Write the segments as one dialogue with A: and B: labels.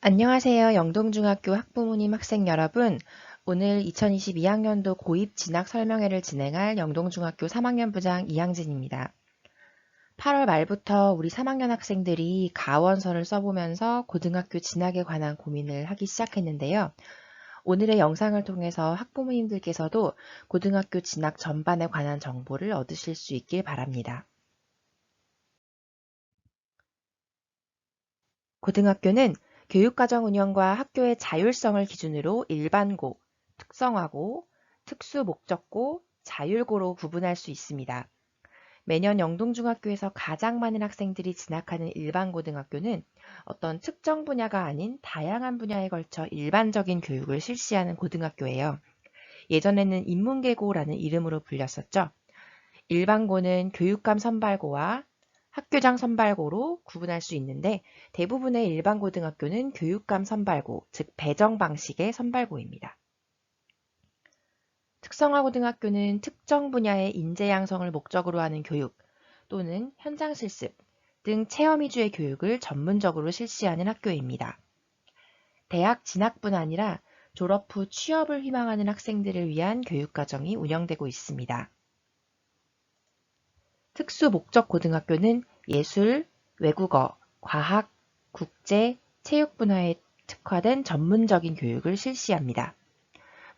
A: 안녕하세요. 영동중학교 학부모님 학생 여러분. 오늘 2022학년도 고입 진학 설명회를 진행할 영동중학교 3학년 부장 이항진입니다. 8월 말부터 우리 3학년 학생들이 가원서를 써보면서 고등학교 진학에 관한 고민을 하기 시작했는데요. 오늘의 영상을 통해서 학부모님들께서도 고등학교 진학 전반에 관한 정보를 얻으실 수 있길 바랍니다. 고등학교는 교육과정 운영과 학교의 자율성을 기준으로 일반고, 특성화고, 특수목적고, 자율고로 구분할 수 있습니다. 매년 영동중학교에서 가장 많은 학생들이 진학하는 일반고등학교는 어떤 특정 분야가 아닌 다양한 분야에 걸쳐 일반적인 교육을 실시하는 고등학교예요. 예전에는 인문계고라는 이름으로 불렸었죠. 일반고는 교육감 선발고와 학교장 선발고로 구분할 수 있는데 대부분의 일반 고등학교는 교육감 선발고, 즉 배정 방식의 선발고입니다. 특성화 고등학교는 특정 분야의 인재 양성을 목적으로 하는 교육 또는 현장 실습 등 체험 위주의 교육을 전문적으로 실시하는 학교입니다. 대학 진학뿐 아니라 졸업 후 취업을 희망하는 학생들을 위한 교육과정이 운영되고 있습니다. 특수목적 고등학교는 예술, 외국어, 과학, 국제, 체육 분야에 특화된 전문적인 교육을 실시합니다.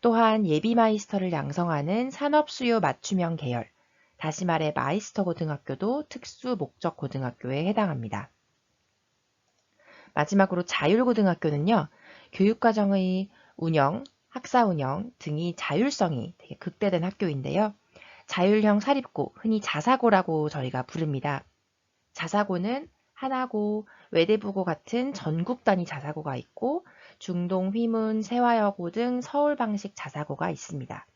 A: 또한 예비 마이스터를 양성하는 산업수요 맞춤형 계열, 다시 말해 마이스터 고등학교도 특수목적 고등학교에 해당합니다. 마지막으로 자율고등학교는요, 교육과정의 운영, 학사 운영 등이 자율성이 되게 극대된 학교인데요. 자율형 사립고, 흔히 자사고라고 저희가 부릅니다. 자사고는 하나고, 외대부고 같은 전국 단위 자사고가 있고 중동, 휘문, 세화여고 등 서울 방식 자사고가 있습니다.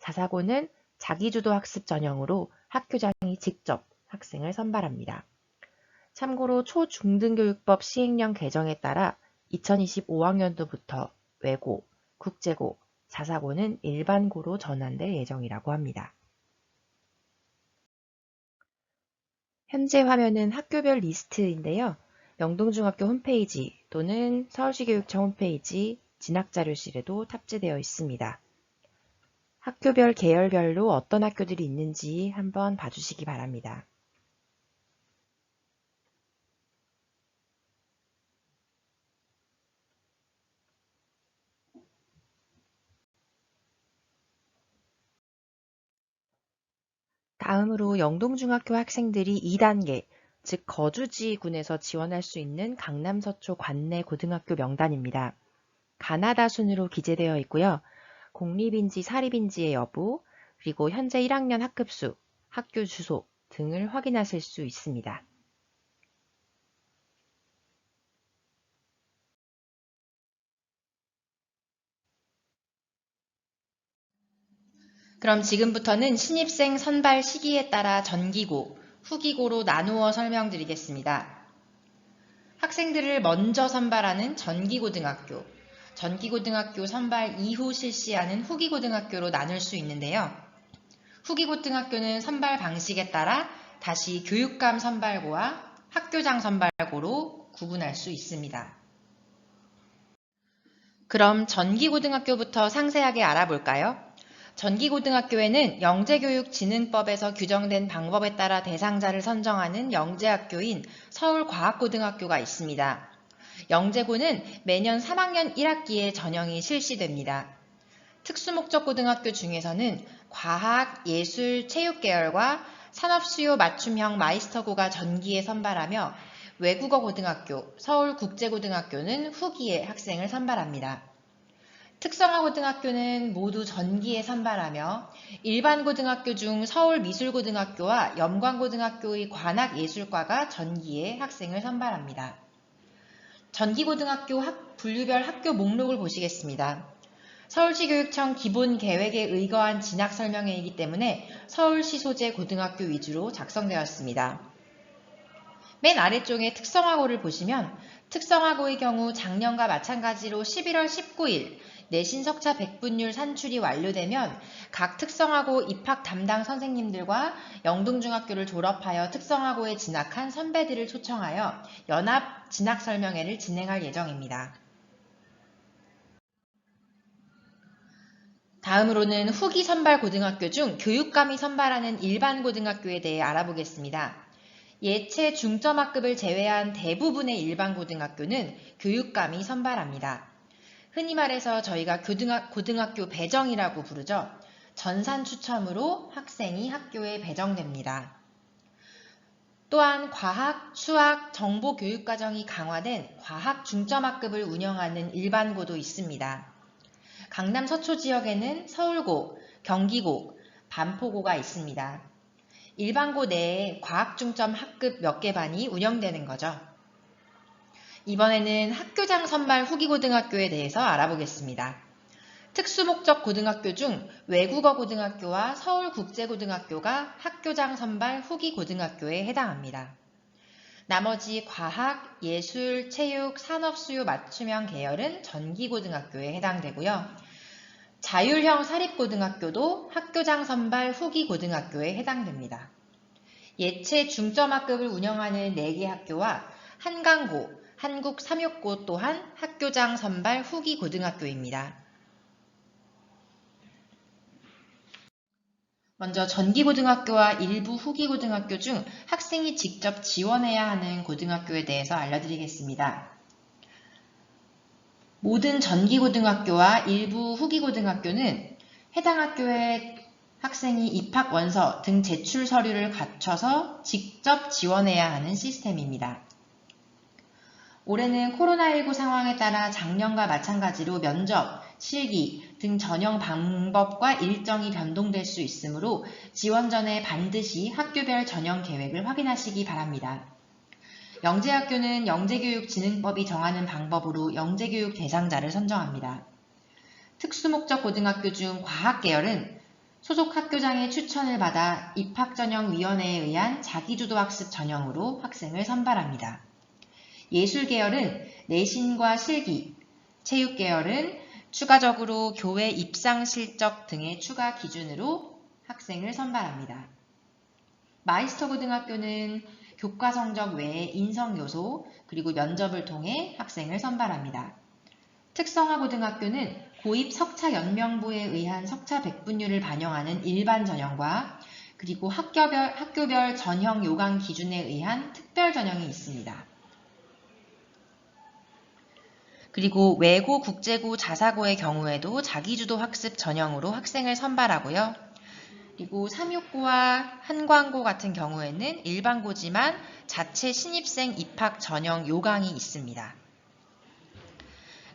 A: 자사고는 자기주도 학습 전형으로 학교장이 직접 학생을 선발합니다. 참고로 초중등교육법 시행령 개정에 따라 2025학년도부터 외고, 국제고, 자사고는 일반고로 전환될 예정이라고 합니다. 현재 화면은 학교별 리스트인데요. 영동중학교 홈페이지 또는 서울시교육청 홈페이지 진학자료실에도 탑재되어 있습니다. 학교별 계열별로 어떤 학교들이 있는지 한번 봐주시기 바랍니다. 다음으로 영동중학교 학생들이 2단계, 즉 거주지군에서 지원할 수 있는 강남 서초 관내 고등학교 명단입니다. 가나다 순으로 기재되어 있고요. 공립인지 사립인지의 여부, 그리고 현재 1학년 학급수, 학교 주소 등을 확인하실 수 있습니다. 그럼 지금부터는 신입생 선발 시기에 따라 전기고, 후기고로 나누어 설명드리겠습니다. 학생들을 먼저 선발하는 전기고등학교, 전기고등학교 선발 이후 실시하는 후기고등학교로 나눌 수 있는데요. 후기고등학교는 선발 방식에 따라 다시 교육감 선발고와 학교장 선발고로 구분할 수 있습니다. 그럼 전기고등학교부터 상세하게 알아볼까요? 전기고등학교에는 영재교육진흥법에서 규정된 방법에 따라 대상자를 선정하는 영재학교인 서울과학고등학교가 있습니다. 영재고는 매년 3학년 1학기에 전형이 실시됩니다. 특수목적고등학교 중에서는 과학, 예술, 체육 계열과 산업수요 맞춤형 마이스터고가 전기에 선발하며 외국어 고등학교, 서울국제고등학교는 후기에 학생을 선발합니다. 특성화고등학교는 모두 전기에 선발하며 일반 고등학교 중 서울미술고등학교와 염광고등학교의 관악예술과가 전기에 학생을 선발합니다. 전기고등학교 분류별 학교 목록을 보시겠습니다. 서울시교육청 기본계획에 의거한 진학설명회이기 때문에 서울시 소재 고등학교 위주로 작성되었습니다. 맨 아래쪽에 특성화고를 보시면 특성화고의 경우 작년과 마찬가지로 11월 19일 내신 석차 백분율 산출이 완료되면 각 특성화고 입학 담당 선생님들과 영동중학교를 졸업하여 특성화고에 진학한 선배들을 초청하여 연합 진학 설명회를 진행할 예정입니다. 다음으로는 후기 선발 고등학교 중 교육감이 선발하는 일반 고등학교에 대해 알아보겠습니다. 예체 중점학급을 제외한 대부분의 일반 고등학교는 교육감이 선발합니다. 흔히 말해서 저희가 고등학교 배정이라고 부르죠. 전산 추첨으로 학생이 학교에 배정됩니다. 또한 과학, 수학, 정보교육과정이 강화된 과학 중점학급을 운영하는 일반고도 있습니다. 강남 서초 지역에는 서울고, 경기고, 반포고가 있습니다. 일반고 내에 과학중점 학급 몇 개 반이 운영되는 거죠. 이번에는 학교장 선발 후기고등학교에 대해서 알아보겠습니다. 특수목적 고등학교 중 외국어 고등학교와 서울국제고등학교가 학교장 선발 후기고등학교에 해당합니다. 나머지 과학, 예술, 체육, 산업수요 맞춤형 계열은 전기고등학교에 해당되고요. 자율형 사립고등학교도 학교장 선발 후기고등학교에 해당됩니다. 예체 중점학급을 운영하는 4개 학교와 한강고, 한국삼육고 또한 학교장 선발 후기고등학교입니다. 먼저 전기고등학교와 일부 후기고등학교 중 학생이 직접 지원해야 하는 고등학교에 대해서 알려드리겠습니다. 모든 전기고등학교와 일부 후기고등학교는 해당 학교에 학생이 입학원서 등 제출 서류를 갖춰서 직접 지원해야 하는 시스템입니다. 올해는 코로나19 상황에 따라 작년과 마찬가지로 면접, 실기 등 전형 방법과 일정이 변동될 수 있으므로 지원 전에 반드시 학교별 전형 계획을 확인하시기 바랍니다. 영재학교는 영재교육진흥법이 정하는 방법으로 영재교육 대상자를 선정합니다. 특수목적 고등학교 중 과학계열은 소속 학교장의 추천을 받아 입학전형위원회에 의한 자기주도학습 전형으로 학생을 선발합니다. 예술계열은 내신과 실기, 체육계열은 추가적으로 교회 입상 실적 등의 추가 기준으로 학생을 선발합니다. 마이스터 고등학교는 교과 성적 외에 인성 요소 그리고 면접을 통해 학생을 선발합니다. 특성화 고등학교는 고입 석차 연명부에 의한 석차 백분율을 반영하는 일반 전형과 그리고 학교별 전형 요강 기준에 의한 특별 전형이 있습니다. 그리고 외고, 국제고, 자사고의 경우에도 자기주도 학습 전형으로 학생을 선발하고요. 그리고 삼육고와 한광고 같은 경우에는 일반고지만 자체 신입생 입학 전형 요강이 있습니다.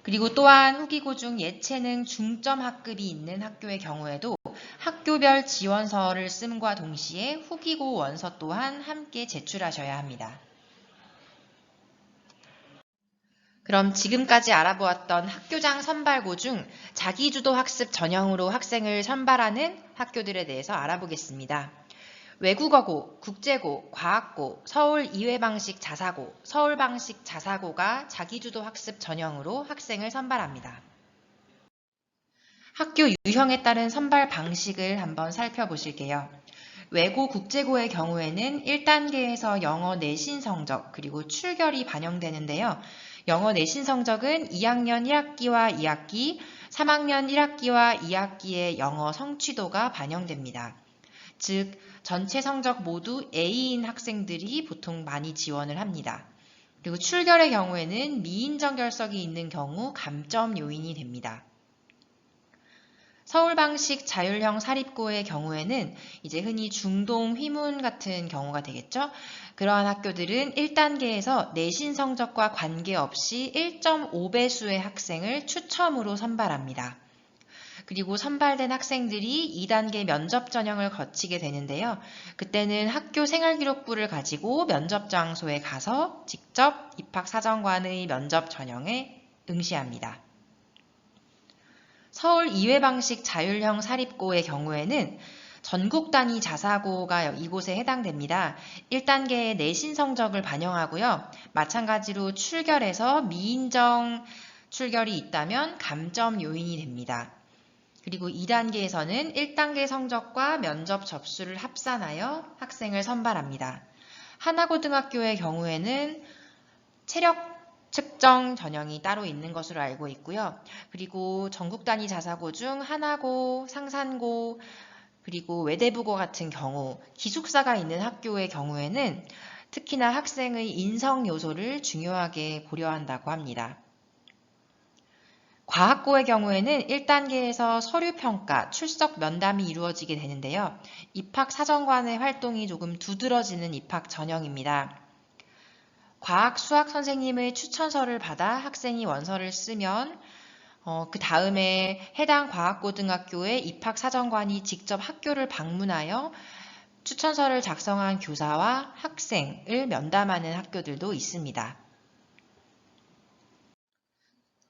A: 그리고 또한 후기고 중 예체능 중점 학급이 있는 학교의 경우에도 학교별 지원서를 씀과 동시에 후기고 원서 또한 함께 제출하셔야 합니다. 그럼 지금까지 알아보았던 학교장 선발고 중 자기주도 학습 전형으로 학생을 선발하는 학교들에 대해서 알아보겠습니다. 외국어고, 국제고, 과학고, 서울 이외방식 자사고, 서울방식 자사고가 자기주도 학습 전형으로 학생을 선발합니다. 학교 유형에 따른 선발 방식을 한번 살펴보실게요. 외고 국제고의 경우에는 1단계에서 영어 내신 성적 그리고 출결이 반영되는데요. 영어 내신 성적은 2학년 1학기와 2학기, 3학년 1학기와 2학기의 영어 성취도가 반영됩니다. 즉, 전체 성적 모두 A인 학생들이 보통 많이 지원을 합니다. 그리고 출결의 경우에는 미인정 결석이 있는 경우 감점 요인이 됩니다. 서울방식 자율형 사립고의 경우에는 이제 흔히 중동, 휘문 같은 경우가 되겠죠. 그러한 학교들은 1단계에서 내신 성적과 관계없이 1.5배수의 학생을 추첨으로 선발합니다. 그리고 선발된 학생들이 2단계 면접 전형을 거치게 되는데요. 그때는 학교 생활기록부를 가지고 면접 장소에 가서 직접 입학사정관의 면접 전형에 응시합니다. 서울 이외방식 자율형 사립고의 경우에는 전국 단위 자사고가 이곳에 해당됩니다. 1단계의 내신 성적을 반영하고요. 마찬가지로 출결해서 미인정 출결이 있다면 감점 요인이 됩니다. 그리고 2단계에서는 1단계 성적과 면접 접수를 합산하여 학생을 선발합니다. 하나고등학교의 경우에는 체력 측정 전형이 따로 있는 것으로 알고 있고요. 그리고 전국 단위 자사고 중 하나고, 상산고, 그리고 외대부고 같은 경우 기숙사가 있는 학교의 경우에는 특히나 학생의 인성 요소를 중요하게 고려한다고 합니다. 과학고의 경우에는 1단계에서 서류평가, 출석 면담이 이루어지게 되는데요. 입학사정관의 활동이 조금 두드러지는 입학 전형입니다. 과학, 수학 선생님의 추천서를 받아 학생이 원서를 쓰면 그 다음에 해당 과학고등학교의 입학사정관이 직접 학교를 방문하여 추천서를 작성한 교사와 학생을 면담하는 학교들도 있습니다.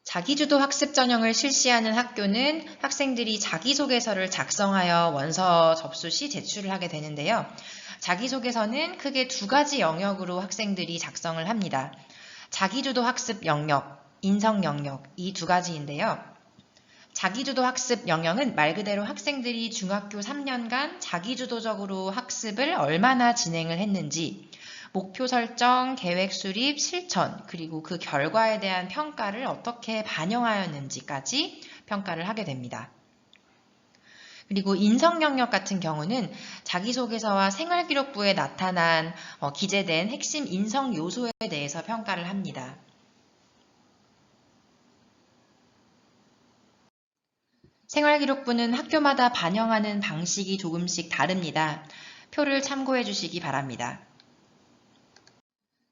A: 자기주도 학습 전형을 실시하는 학교는 학생들이 자기소개서를 작성하여 원서 접수 시 제출을 하게 되는데요. 자기소개서는 크게 두 가지 영역으로 학생들이 작성을 합니다. 자기주도 학습 영역, 인성 영역 이 두 가지인데요. 자기주도 학습 영역은 말 그대로 학생들이 중학교 3년간 자기주도적으로 학습을 얼마나 진행을 했는지, 목표 설정, 계획 수립, 실천, 그리고 그 결과에 대한 평가를 어떻게 반영하였는지까지 평가를 하게 됩니다. 그리고 인성 영역 같은 경우는 자기소개서와 생활기록부에 나타난 기재된 핵심 인성 요소에 대해서 평가를 합니다. 생활기록부는 학교마다 반영하는 방식이 조금씩 다릅니다. 표를 참고해 주시기 바랍니다.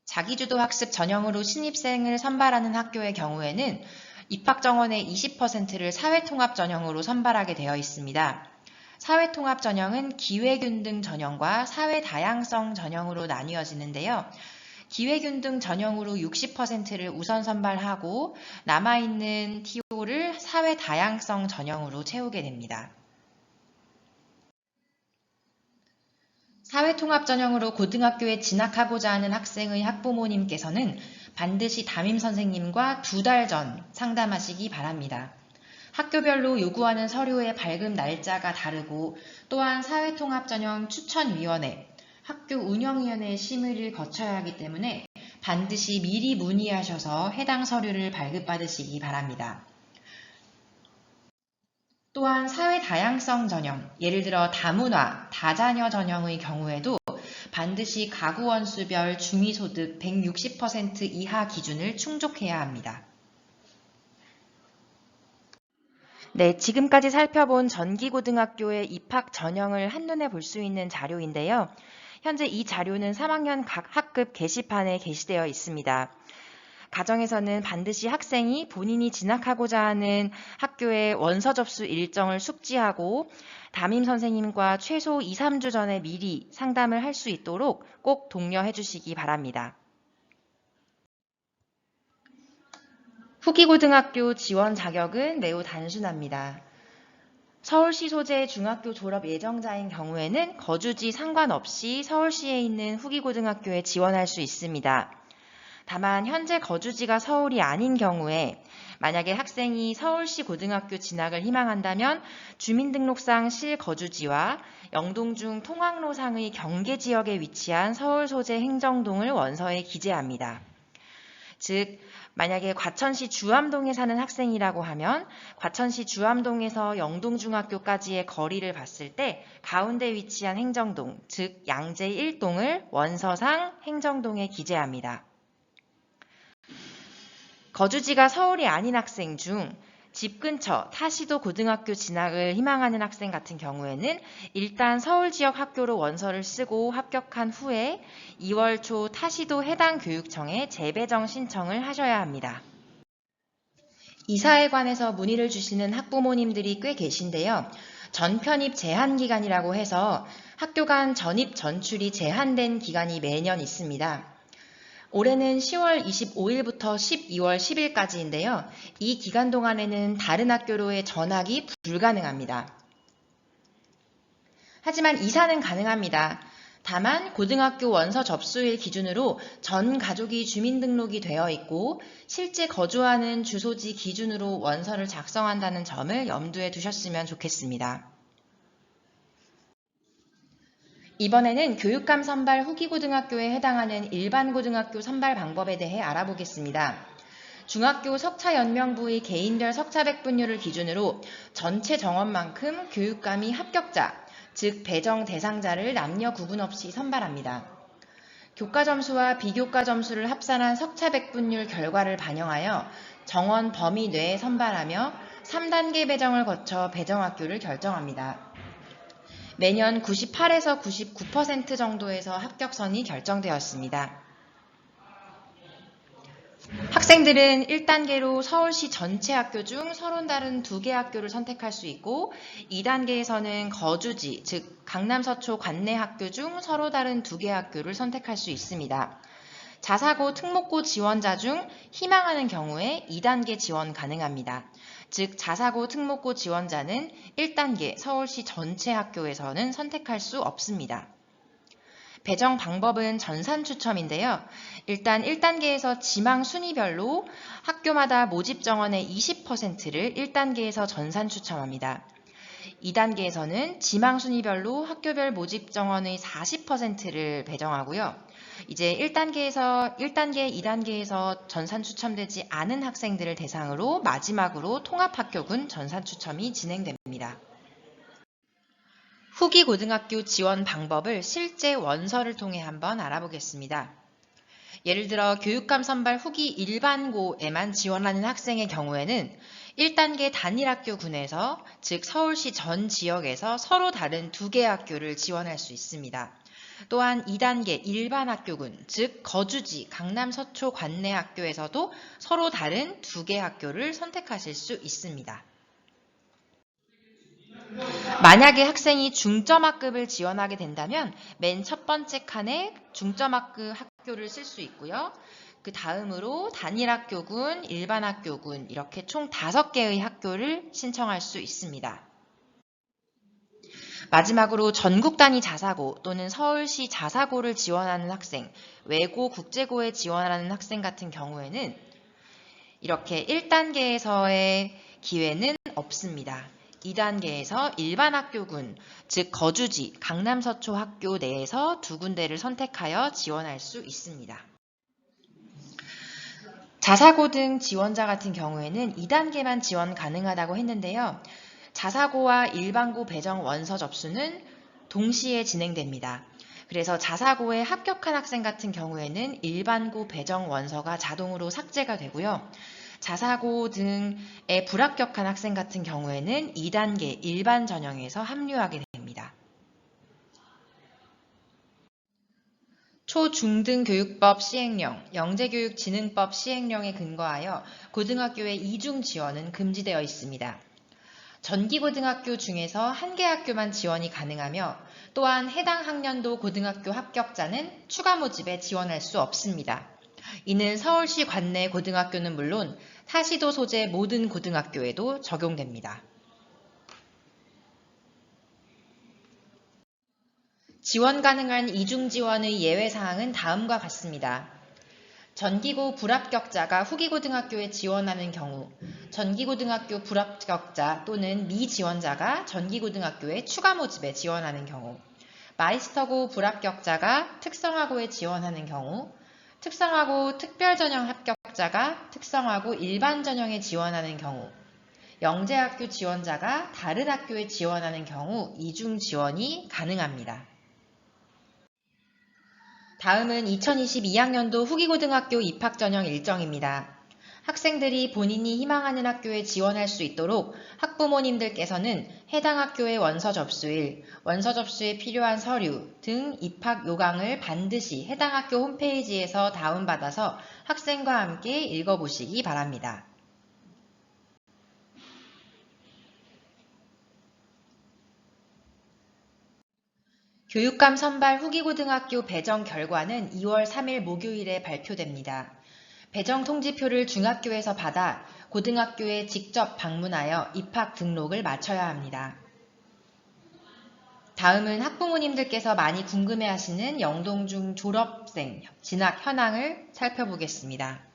A: 자기주도 학습 전형으로 신입생을 선발하는 학교의 경우에는 입학 정원의 20%를 사회통합 전형으로 선발하게 되어 있습니다. 사회통합 전형은 기회균등 전형과 사회다양성 전형으로 나뉘어지는데요. 기회균등 전형으로 60%를 우선 선발하고 남아있는 TO를 사회다양성 전형으로 채우게 됩니다. 사회통합 전형으로 고등학교에 진학하고자 하는 학생의 학부모님께서는 반드시 담임 선생님과 2달 전 상담하시기 바랍니다. 학교별로 요구하는 서류의 발급 날짜가 다르고 또한 사회통합 전형 추천위원회, 학교 운영위원회의 심의를 거쳐야 하기 때문에 반드시 미리 문의하셔서 해당 서류를 발급받으시기 바랍니다. 또한 사회다양성 전형, 예를 들어 다문화, 다자녀 전형의 경우에도 반드시 가구 원수별 중위소득 160% 이하 기준을 충족해야 합니다. 네, 지금까지 살펴본 전기고등학교의 입학 전형을 한눈에 볼 수 있는 자료인데요. 현재 이 자료는 3학년 각 학급 게시판에 게시되어 있습니다. 가정에서는 반드시 학생이 본인이 진학하고자 하는 학교의 원서 접수 일정을 숙지하고 담임 선생님과 최소 2, 3주 전에 미리 상담을 할 수 있도록 꼭 독려해 주시기 바랍니다. 후기고등학교 지원 자격은 매우 단순합니다. 서울시 소재 중학교 졸업 예정자인 경우에는 거주지 상관없이 서울시에 있는 후기고등학교에 지원할 수 있습니다. 다만 현재 거주지가 서울이 아닌 경우에 만약에 학생이 서울시 고등학교 진학을 희망한다면 주민등록상 실거주지와 영동중 통학로상의 경계지역에 위치한 서울 소재 행정동을 원서에 기재합니다. 즉 만약에 과천시 주암동에 사는 학생이라고 하면 과천시 주암동에서 영동중학교까지의 거리를 봤을 때 가운데 위치한 행정동, 즉 양재 1동을 원서상 행정동에 기재합니다. 거주지가 서울이 아닌 학생 중 집 근처 타시도 고등학교 진학을 희망하는 학생 같은 경우에는 일단 서울 지역 학교로 원서를 쓰고 합격한 후에 2월 초 타시도 해당 교육청에 재배정 신청을 하셔야 합니다. 이사에 관해서 문의를 주시는 학부모님들이 꽤 계신데요. 전편입 제한 기간이라고 해서 학교 간 전입 전출이 제한된 기간이 매년 있습니다. 올해는 10월 25일부터 12월 10일까지인데요. 이 기간 동안에는 다른 학교로의 전학이 불가능합니다. 하지만 이사는 가능합니다. 다만 고등학교 원서 접수일 기준으로 전 가족이 주민등록이 되어 있고 실제 거주하는 주소지 기준으로 원서를 작성한다는 점을 염두에 두셨으면 좋겠습니다. 이번에는 교육감 선발 후기고등학교에 해당하는 일반고등학교 선발 방법에 대해 알아보겠습니다. 중학교 석차연명부의 개인별 석차백분율을 기준으로 전체 정원만큼 교육감이 합격자, 즉 배정 대상자를 남녀 구분 없이 선발합니다. 교과 점수와 비교과 점수를 합산한 석차백분율 결과를 반영하여 정원 범위 내에 선발하며 3단계 배정을 거쳐 배정학교를 결정합니다. 매년 98에서 99% 정도에서 합격선이 결정되었습니다. 학생들은 1단계로 서울시 전체 학교 중 서로 다른 2개 학교를 선택할 수 있고 2단계에서는 거주지, 즉 강남 서초 관내 학교 중 서로 다른 2개 학교를 선택할 수 있습니다. 자사고 특목고 지원자 중 희망하는 경우에 2단계 지원 가능합니다. 즉 자사고 특목고 지원자는 1단계 서울시 전체 학교에서는 선택할 수 없습니다. 배정 방법은 전산 추첨인데요. 일단 1단계에서 지망 순위별로 학교마다 모집 정원의 20%를 1단계에서 전산 추첨합니다. 2단계에서는 지망 순위별로 학교별 모집 정원의 40%를 배정하고요. 이제 1단계, 2단계에서 전산 추첨되지 않은 학생들을 대상으로 마지막으로 통합학교군 전산 추첨이 진행됩니다. 후기 고등학교 지원 방법을 실제 원서를 통해 한번 알아보겠습니다. 예를 들어 교육감 선발 후기 일반고에만 지원하는 학생의 경우에는 1단계 단일학교군에서 즉 서울시 전 지역에서 서로 다른 2개 학교를 지원할 수 있습니다. 또한 2단계 일반학교군 즉 거주지 강남 서초 관내 학교에서도 서로 다른 2개 학교를 선택하실 수 있습니다. 만약에 학생이 중점학급을 지원하게 된다면 맨 첫 번째 칸에 중점학급 학교를 쓸 수 있고요. 그 다음으로 단일학교군, 일반학교군 이렇게 총 5개의 학교를 신청할 수 있습니다. 마지막으로 전국 단위 자사고 또는 서울시 자사고를 지원하는 학생, 외고, 국제고에 지원하는 학생 같은 경우에는 이렇게 1단계에서의 기회는 없습니다. 2단계에서 일반학교군, 즉 거주지 강남 서초 학교 내에서 2군데를 선택하여 지원할 수 있습니다. 자사고 등 지원자 같은 경우에는 2단계만 지원 가능하다고 했는데요. 자사고와 일반고 배정 원서 접수는 동시에 진행됩니다. 그래서 자사고에 합격한 학생 같은 경우에는 일반고 배정 원서가 자동으로 삭제가 되고요. 자사고 등에 불합격한 학생 같은 경우에는 2단계 일반 전형에서 합류하게 됩니다. 초중등교육법 시행령, 영재교육진흥법 시행령에 근거하여 고등학교의 이중 지원은 금지되어 있습니다. 전기고등학교 중에서 1개 학교만 지원이 가능하며 또한 해당 학년도 고등학교 합격자는 추가 모집에 지원할 수 없습니다. 이는 서울시 관내 고등학교는 물론 타시도 소재 모든 고등학교에도 적용됩니다. 지원 가능한 이중 지원의 예외사항은 다음과 같습니다. 전기고 불합격자가 후기고등학교에 지원하는 경우, 전기고등학교 불합격자 또는 미지원자가 전기고등학교에 추가 모집에 지원하는 경우, 마이스터고 불합격자가 특성화고에 지원하는 경우, 특성화고 특별전형 합격자가 특성화고 일반전형에 지원하는 경우, 영재학교 지원자가 다른 학교에 지원하는 경우 이중 지원이 가능합니다. 다음은 2022학년도 후기고등학교 입학전형 일정입니다. 학생들이 본인이 희망하는 학교에 지원할 수 있도록 학부모님들께서는 해당 학교의 원서 접수일, 원서 접수에 필요한 서류 등 입학 요강을 반드시 해당 학교 홈페이지에서 다운받아서 학생과 함께 읽어보시기 바랍니다. 교육감 선발 후기고등학교 배정 결과는 2월 3일 목요일에 발표됩니다. 배정 통지표를 중학교에서 받아 고등학교에 직접 방문하여 입학 등록을 마쳐야 합니다. 다음은 학부모님들께서 많이 궁금해하시는 영동중 졸업생 진학 현황을 살펴보겠습니다.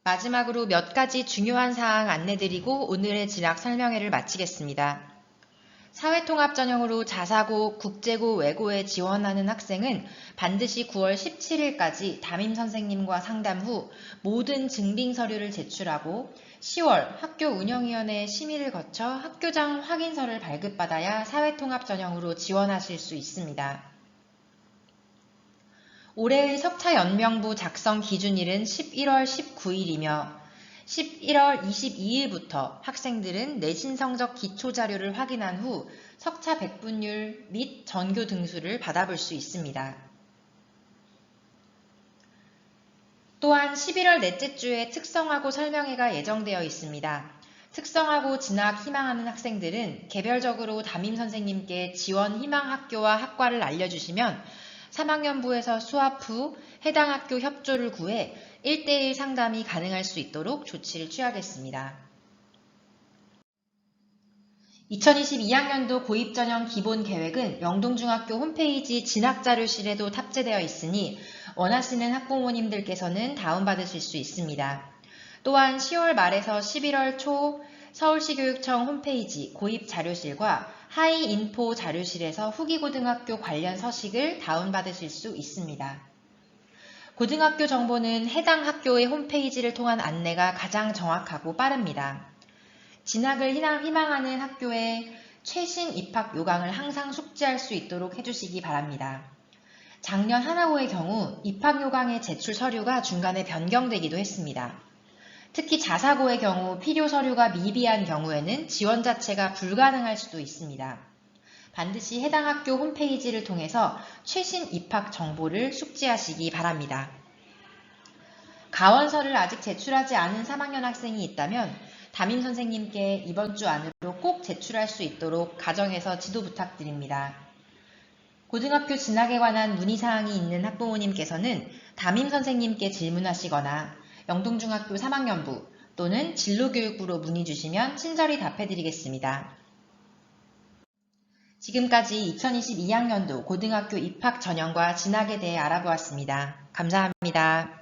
A: 마지막으로 몇 가지 중요한 사항 안내드리고 오늘의 진학 설명회를 마치겠습니다. 사회통합 전형으로 자사고, 국제고, 외고에 지원하는 학생은 반드시 9월 17일까지 담임선생님과 상담 후 모든 증빙 서류를 제출하고 10월 학교운영위원회의 심의를 거쳐 학교장 확인서를 발급받아야 사회통합 전형으로 지원하실 수 있습니다. 올해의 석차 연명부 작성 기준일은 11월 19일이며 11월 22일부터 학생들은 내신 성적 기초자료를 확인한 후 석차 백분율 및 전교 등수를 받아볼 수 있습니다. 또한 11월 넷째 주에 특성화고 설명회가 예정되어 있습니다. 특성화고 진학 희망하는 학생들은 개별적으로 담임선생님께 지원 희망 학교와 학과를 알려주시면 3학년부에서 수업 후 해당 학교 협조를 구해 1대1 상담이 가능할 수 있도록 조치를 취하겠습니다. 2022학년도 고입전형 기본계획은 영동중학교 홈페이지 진학자료실에도 탑재되어 있으니 원하시는 학부모님들께서는 다운받으실 수 있습니다. 또한 10월 말에서 11월 초 서울시교육청 홈페이지 고입자료실과 하이인포 자료실에서 후기고등학교 관련 서식을 다운받으실 수 있습니다. 고등학교 정보는 해당 학교의 홈페이지를 통한 안내가 가장 정확하고 빠릅니다. 진학을 희망하는 학교의 최신 입학 요강을 항상 숙지할 수 있도록 해주시기 바랍니다. 작년 하나고의 경우 입학 요강의 제출 서류가 중간에 변경되기도 했습니다. 특히 자사고의 경우 필요 서류가 미비한 경우에는 지원 자체가 불가능할 수도 있습니다. 반드시 해당 학교 홈페이지를 통해서 최신 입학 정보를 숙지하시기 바랍니다. 가원서를 아직 제출하지 않은 3학년 학생이 있다면 담임선생님께 이번 주 안으로 꼭 제출할 수 있도록 가정에서 지도 부탁드립니다. 고등학교 진학에 관한 문의사항이 있는 학부모님께서는 담임선생님께 질문하시거나 영동중학교 3학년부 또는 진로교육부로 문의 주시면 친절히 답해드리겠습니다. 지금까지 2022학년도 고등학교 입학 전형과 진학에 대해 알아보았습니다. 감사합니다.